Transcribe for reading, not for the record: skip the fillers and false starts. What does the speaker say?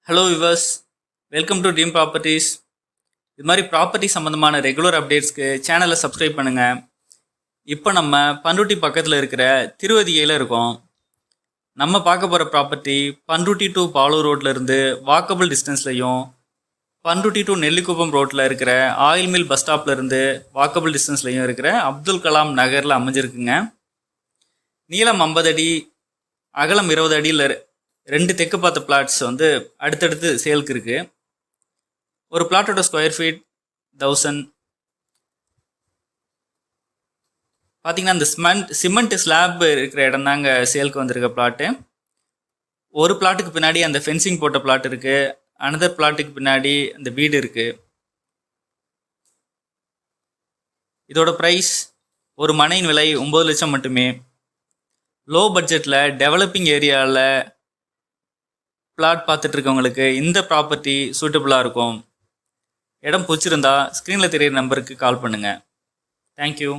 Hello viewers, welcome to dream properties. இது மாதிரி property சம்மந்தமான ரெகுலர் அப்டேட்ஸ்க்கு சேனலை சப்ஸ்கிரைப் பண்ணுங்கள். இப்போ நம்ம பண்ருட்டி பக்கத்தில் இருக்கிற திருவதிகையில் இருக்கோம். நம்ம பார்க்க போகிற ப்ராப்பர்ட்டி பண்ருட்டி டு பாலூர் ரோட்லேருந்து வாக்கபிள் டிஸ்டன்ஸ்லையும், பண்ருட்டி டு நெல்லிக்குப்பம் ரோட்டில் இருக்கிற ஆயில் மில் பஸ் ஸ்டாப்லேருந்து வாக்கபிள் டிஸ்டன்ஸ்லையும் இருக்கிற அப்துல் கலாம் நகரில் அமைஞ்சிருக்குங்க. நீளம் 50 அடி, அகலம் 20 அடியில் 2 தெற்கு பார்த்த பிளாட்ஸ் அடுத்தடுத்து சேலுக்கு இருக்குது. ஒரு பிளாட்டோட ஸ்கொயர் ஃபீட் 1000. பார்த்தீங்கன்னா இந்த சிமெண்ட் ஸ்லாப் இருக்கிற இடம் தாங்க சேலுக்கு வந்திருக்க பிளாட்டு. ஒரு பிளாட்டுக்கு பின்னாடி அந்த ஃபென்சிங் போட்ட பிளாட் இருக்குது. அனதர் பிளாட்டுக்கு பின்னாடி அந்த வீடு இருக்குது. இதோட ப்ரைஸ், ஒரு மனையின் விலை 9 லட்சம் மட்டுமே. லோ பட்ஜெட்டில் டெவலப்பிங் ஏரியாவில் பிளாட் பார்த்துட்டு இருக்கவங்களுக்கு இந்த ப்ராப்பர்ட்டி சூட்டபுளாக இருக்கும். இடம் பிடிச்சிருந்தா ஸ்க்ரீனில் தெரியிற நம்பருக்கு கால் பண்ணுங்கள். தேங்க்யூ.